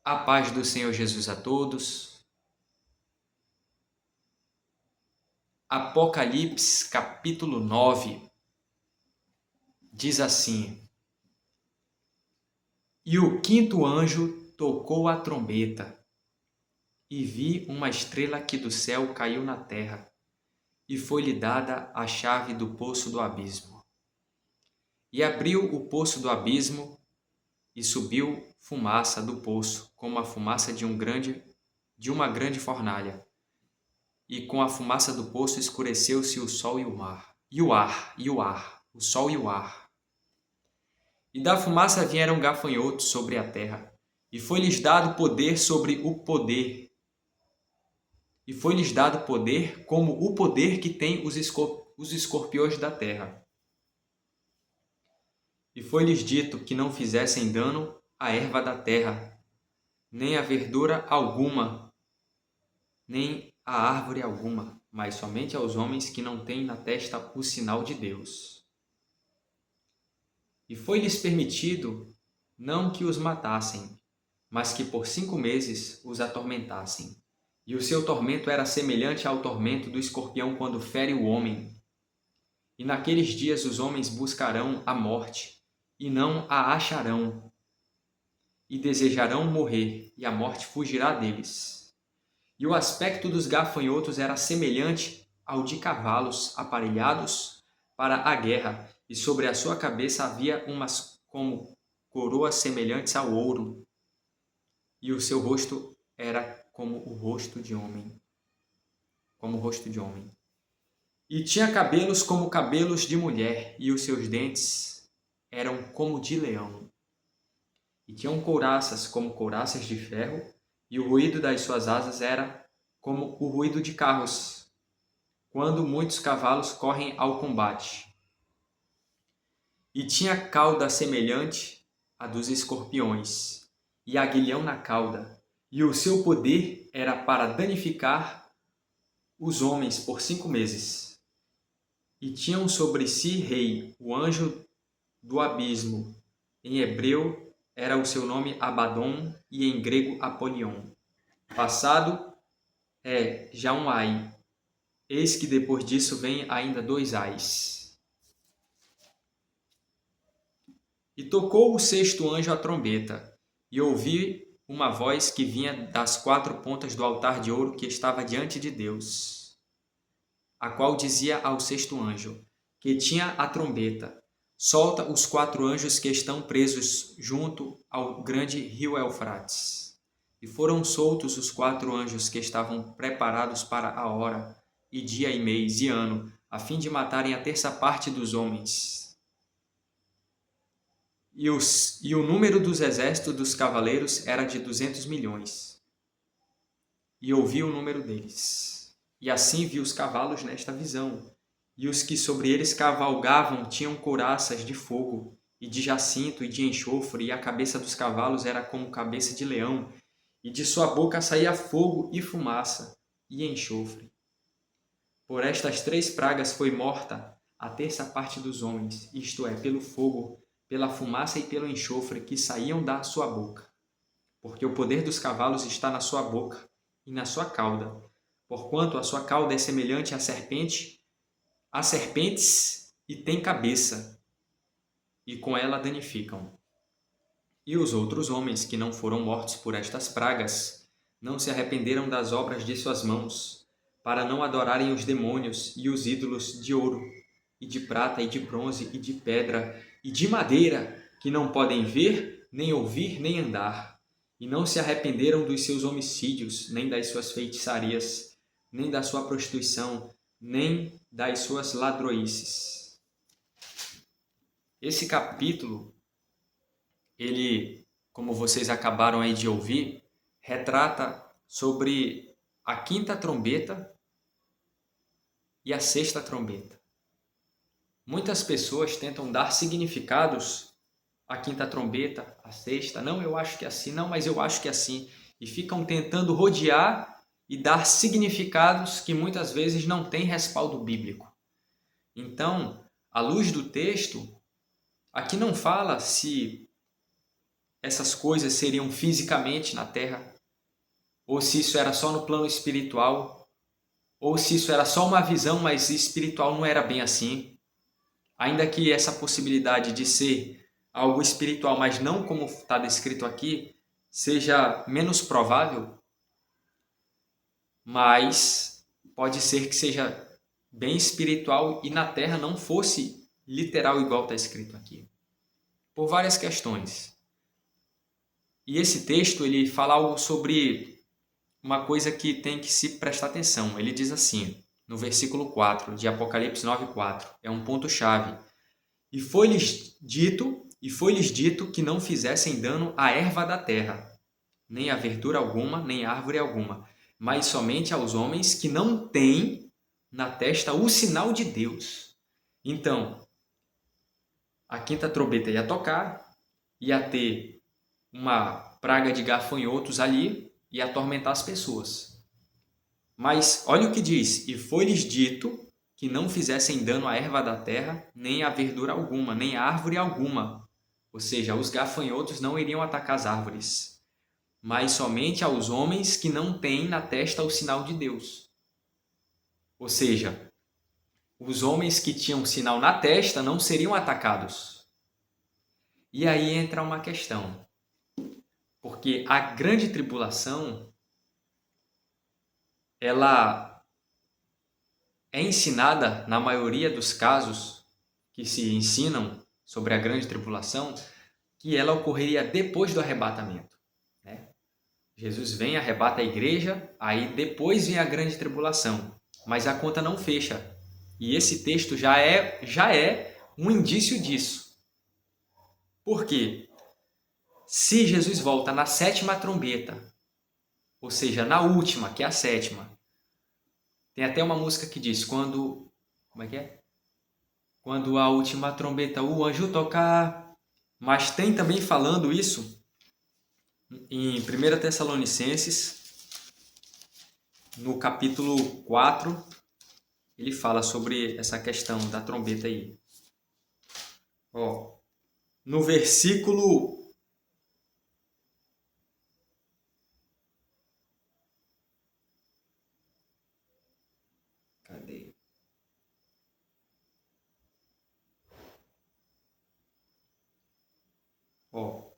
A paz do Senhor Jesus a todos. Apocalipse, capítulo 9, diz assim: E o quinto anjo tocou a trombeta, e vi uma estrela que do céu caiu na terra, e foi-lhe dada a chave do poço do abismo. E abriu o poço do abismo, e subiu fumaça do poço, como a fumaça de uma grande fornalha. E com a fumaça do poço escureceu-se o sol e o mar, o sol e o ar. E da fumaça vieram gafanhotos sobre a terra, e foi-lhes dado poder sobre o poder. E foi-lhes dado poder como o poder que tem os escorpiões da terra. E foi-lhes dito que não fizessem dano à erva da terra, nem a verdura alguma, nem a árvore alguma, mas somente aos homens que não têm na testa o sinal de Deus. E foi-lhes permitido não que os matassem, mas que por 5 meses os atormentassem. E o seu tormento era semelhante ao tormento do escorpião quando fere o homem. E naqueles dias os homens buscarão a morte, e não a acharão. E desejarão morrer, e a morte fugirá deles. E o aspecto dos gafanhotos era semelhante ao de cavalos aparelhados para a guerra, e sobre a sua cabeça havia umas como coroas semelhantes ao ouro, e o seu rosto era como o rosto de homem, E tinha cabelos como cabelos de mulher, e os seus dentes eram como de leão. E tinham couraças como couraças de ferro, e o ruído das suas asas era como o ruído de carros, quando muitos cavalos correm ao combate. E tinha cauda semelhante à dos escorpiões, e aguilhão na cauda, e o seu poder era para danificar os homens por 5 meses. E tinham sobre si rei, o anjo do abismo. Em hebreu era o seu nome Abaddon e em grego Apolion. Passado é já um ai. Eis que depois disso vem ainda 2 ais. E tocou o 6º anjo a trombeta, e ouvi uma voz que vinha das 4 pontas do altar de ouro que estava diante de Deus, a qual dizia ao 6º anjo, que tinha a trombeta: solta os 4 anjos que estão presos junto ao grande rio Eufrates. E foram soltos os 4 anjos que estavam preparados para a hora, e dia e mês e ano, a fim de matarem a 1/3 dos homens. E o número dos exércitos dos cavaleiros era de 200 milhões. E ouvi o número deles. E assim vi os cavalos nesta visão. E os que sobre eles cavalgavam tinham couraças de fogo, e de jacinto e de enxofre, e a cabeça dos cavalos era como cabeça de leão, e de sua boca saía fogo e fumaça, e enxofre. Por estas 3 pragas foi morta a 1/3 dos homens, isto é, pelo fogo, pela fumaça e pelo enxofre que saíam da sua boca. Porque o poder dos cavalos está na sua boca e na sua cauda, porquanto a sua cauda é semelhante a serpentes e tem cabeça, e com ela danificam. E os outros homens que não foram mortos por estas pragas não se arrependeram das obras de suas mãos, para não adorarem os demônios e os ídolos de ouro, e de prata, e de bronze, e de pedra, e de madeira, que não podem ver, nem ouvir, nem andar. E não se arrependeram dos seus homicídios, nem das suas feitiçarias, nem da sua prostituição, nem das suas ladroices. Esse capítulo, ele, como vocês acabaram aí de ouvir, retrata sobre a 5ª trombeta e a 6ª trombeta. Muitas pessoas tentam dar significados à 5ª trombeta, à 6ª. Não, eu acho que é assim. Não, mas eu acho que é assim. E ficam tentando rodear e dar significados que muitas vezes não têm respaldo bíblico. Então, à luz do texto, aqui não fala se essas coisas seriam fisicamente na terra, ou se isso era só no plano espiritual, ou se isso era só uma visão, mas espiritual não era bem assim. Ainda que essa possibilidade de ser algo espiritual, mas não como está descrito aqui, seja menos provável, mas pode ser que seja bem espiritual e na terra não fosse literal igual está escrito aqui, por várias questões. E esse texto ele fala algo sobre uma coisa que tem que se prestar atenção. Ele diz assim, no versículo 4 de Apocalipse 9:4, é um ponto-chave. E foi-lhes dito que não fizessem dano à erva da terra, nem a verdura alguma, nem árvore alguma, mas somente aos homens que não têm na testa o sinal de Deus. Então, a quinta trombeta ia tocar, ia ter uma praga de gafanhotos ali e atormentar as pessoas. Mas olha o que diz, e foi-lhes dito que não fizessem dano à erva da terra, nem a verdura alguma, nem a árvore alguma. Ou seja, os gafanhotos não iriam atacar as árvores, mas somente aos homens que não têm na testa o sinal de Deus. Ou seja, os homens que tinham sinal na testa não seriam atacados. E aí entra uma questão, porque a grande tribulação, ela é ensinada, na maioria dos casos que se ensinam sobre a grande tribulação, que ela ocorreria depois do arrebatamento, né? Jesus vem, arrebata a igreja, aí depois vem a grande tribulação, mas a conta não fecha. E esse texto já é um indício disso. Por quê? Se Jesus volta na sétima trombeta, ou seja, na última, que é a sétima, tem até uma música que diz, como é que é? Quando a última trombeta o anjo tocar. Mas tem também falando isso em 1 Tessalonicenses, no capítulo 4, ele fala sobre essa questão da trombeta aí. Ó, no versículo... Cadê? Ó.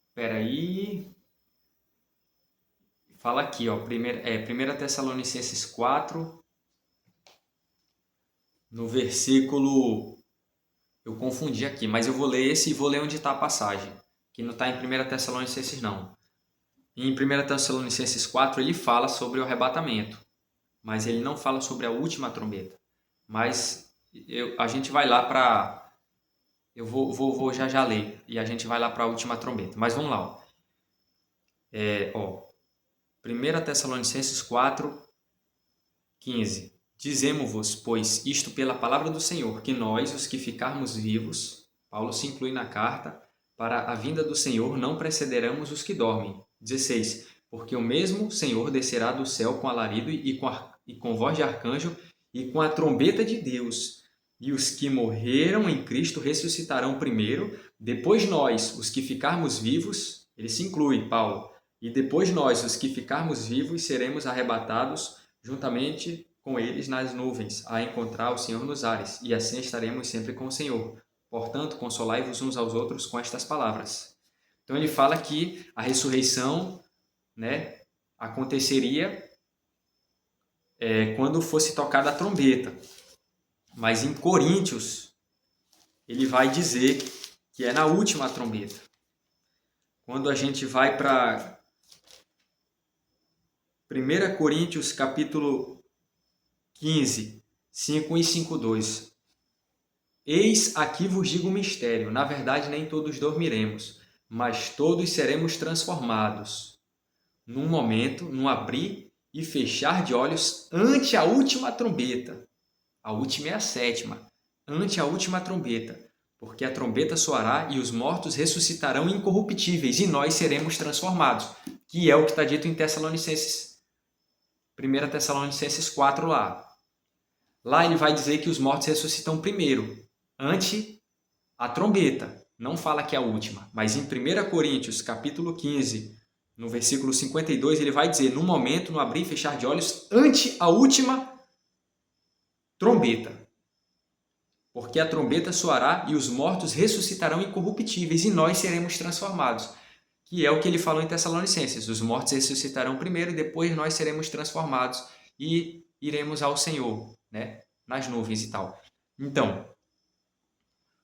Espera aí. Fala aqui, ó, 1 Tessalonicenses 4, no versículo... Eu confundi aqui, mas eu vou ler esse e vou ler onde está a passagem, que não está em 1 Tessalonicenses não. Em 1 Tessalonicenses 4 ele fala sobre o arrebatamento, mas ele não fala sobre a última trombeta. Mas a gente vai lá para... Eu vou já ler e a gente vai lá para a última trombeta. Mas vamos lá. Ó. 1 Tessalonicenses 4, 15. Dizemo-vos, pois, isto pela palavra do Senhor, que nós, os que ficarmos vivos, Paulo se inclui na carta, para a vinda do Senhor não precederamos os que dormem. 16. Porque o mesmo Senhor descerá do céu com alarido e com voz de arcanjo e com a trombeta de Deus. E os que morreram em Cristo ressuscitarão primeiro, depois nós, os que ficarmos vivos, ele se inclui, Paulo, e depois nós, os que ficarmos vivos, seremos arrebatados juntamente com eles nas nuvens, a encontrar o Senhor nos ares, e assim estaremos sempre com o Senhor. Portanto, consolai-vos uns aos outros com estas palavras. Então ele fala que a ressurreição, né, aconteceria quando fosse tocada a trombeta. Mas em Coríntios, ele vai dizer que é na última trombeta. Quando a gente vai para 1 Coríntios capítulo 15, 5 e 5:2. Eis aqui vos digo um mistério, na verdade nem todos dormiremos, mas todos seremos transformados, num momento, num abrir e fechar de olhos, ante a última trombeta. A última é a sétima, ante a última trombeta, porque a trombeta soará e os mortos ressuscitarão incorruptíveis e nós seremos transformados, que é o que está dito em Tessalonicenses, 1 Tessalonicenses 4 lá. Lá ele vai dizer que os mortos ressuscitam primeiro, ante a trombeta. Não fala que é a última, mas em 1 Coríntios, capítulo 15, no versículo 52, ele vai dizer: no momento, no abrir e fechar de olhos, ante a última trombeta. Porque a trombeta soará e os mortos ressuscitarão incorruptíveis e nós seremos transformados. Que é o que ele falou em Tessalonicenses. Os mortos ressuscitarão primeiro e depois nós seremos transformados e iremos ao Senhor, né? Nas nuvens e tal. Então,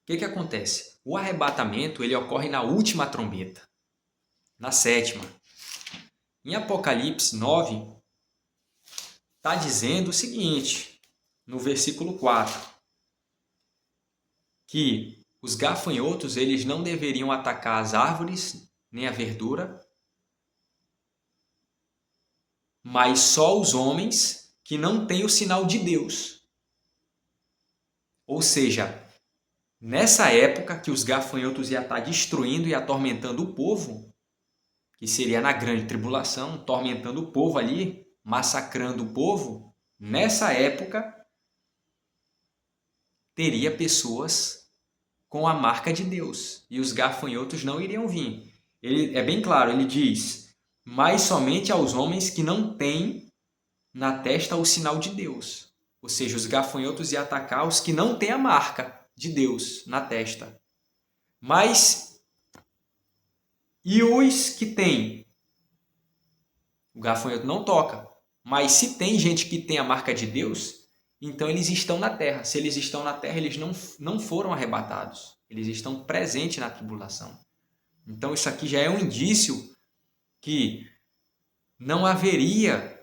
o que acontece? O arrebatamento ele ocorre na última trombeta, na sétima. Em Apocalipse 9, está dizendo o seguinte, no versículo 4, que os gafanhotos eles não deveriam atacar as árvores nem a verdura, mas só os homens que não têm o sinal de Deus. Ou seja, nessa época que os gafanhotos iam estar destruindo e atormentando o povo, que seria na grande tribulação, atormentando o povo ali, massacrando o povo, nessa época teria pessoas com a marca de Deus e os gafanhotos não iriam vir. Ele é bem claro, ele diz: mas somente aos homens que não têm na testa o sinal de Deus. Ou seja, os gafanhotos iam atacar os que não têm a marca de Deus na testa. Mas e os que têm? O gafanhoto não toca. Mas se tem gente que tem a marca de Deus, então eles estão na terra. Se eles estão na terra, eles não foram arrebatados. Eles estão presentes na tribulação. Então isso aqui já é um indício que não haveria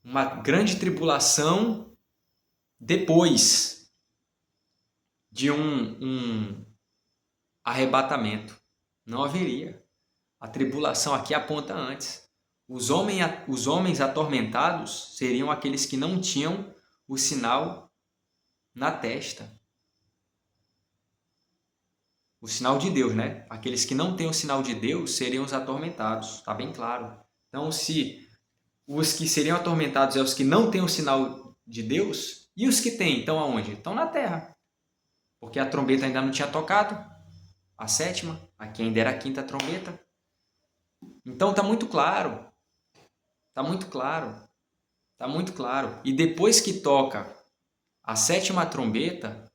uma grande tribulação depois de um arrebatamento. Não haveria. A tribulação aqui aponta antes. Os homens atormentados seriam aqueles que não tinham o sinal na testa. O sinal de Deus, né? Aqueles que não têm o sinal de Deus seriam os atormentados. Está bem claro. Então, se os que seriam atormentados é os que não têm o sinal de Deus, e os que têm, estão aonde? Estão na terra. Porque a trombeta ainda não tinha tocado. A sétima, aqui ainda era a quinta trombeta. Então está muito claro. Está muito claro. Está muito claro. E depois que toca a sétima trombeta,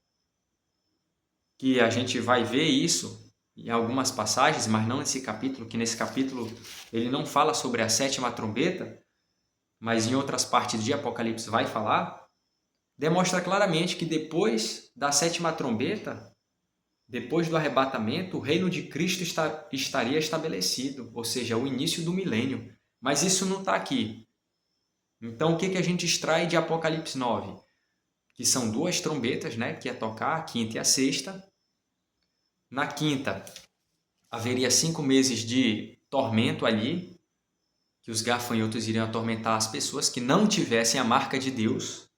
que a gente vai ver isso em algumas passagens, mas não nesse capítulo, que nesse capítulo ele não fala sobre a sétima trombeta, mas em outras partes de Apocalipse vai falar, demonstra claramente que depois da sétima trombeta, depois do arrebatamento, o reino de Cristo estaria estabelecido, ou seja, o início do milênio. Mas isso não está aqui. Então, o que a gente extrai de Apocalipse 9? Que são duas trombetas, né, que ia tocar, a quinta e a sexta. Na quinta, haveria 5 meses de tormento ali, que os gafanhotos iriam atormentar as pessoas que não tivessem a marca de Deus.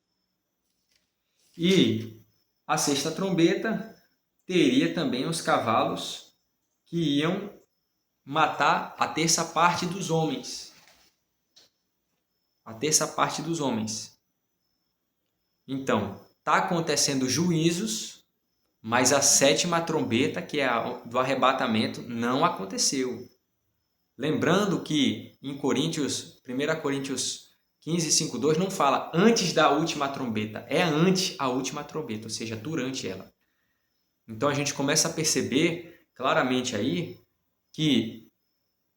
E a sexta trombeta teria também os cavalos que iam matar a terça parte dos homens. A terça parte dos homens. Então, está acontecendo juízos, mas a sétima trombeta, que é a do arrebatamento, não aconteceu. Lembrando que em 1 Coríntios 15, 5:2 não fala antes da última trombeta, é ante a última trombeta, ou seja, durante ela. Então a gente começa a perceber claramente aí que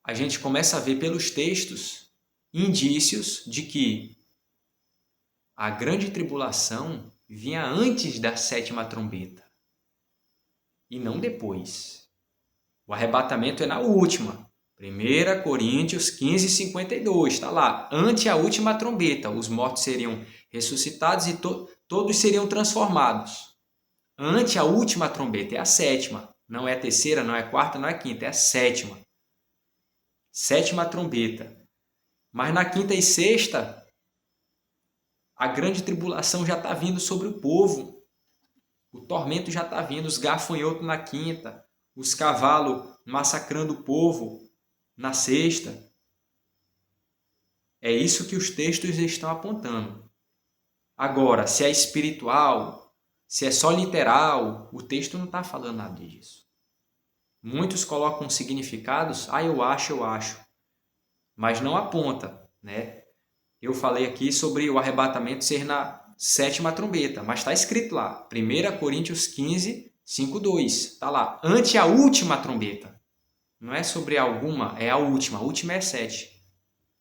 a gente começa a ver pelos textos indícios de que a grande tribulação vinha antes da sétima trombeta e não depois. O arrebatamento é na última. 1 Coríntios 15, 52, está lá. Ante a última trombeta, os mortos seriam ressuscitados e todos seriam transformados. Ante a última trombeta, é a sétima. Não é a terceira, não é a quarta, não é a quinta, é a sétima. Sétima trombeta. Mas na quinta e sexta, a grande tribulação já está vindo sobre o povo. O tormento já está vindo, os gafanhotos na quinta, os cavalos massacrando o povo na sexta. É isso que os textos estão apontando. Agora, se é espiritual, se é só literal, o texto não está falando nada disso. Muitos colocam significados, eu acho, mas não aponta, né? Eu falei aqui sobre o arrebatamento ser na 7ª trombeta, mas está escrito lá, 1 Coríntios 15, 5:2, está lá, ante a última trombeta. Não é sobre alguma, é a última é 7,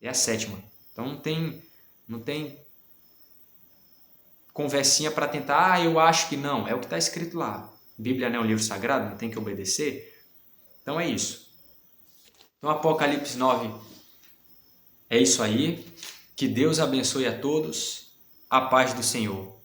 é a 7ª. Então não tem conversinha para tentar, eu acho que não, é o que está escrito lá. Bíblia não é um livro sagrado, não tem que obedecer. Então é isso. Então Apocalipse 9 é isso aí. Que Deus abençoe a todos. A paz do Senhor.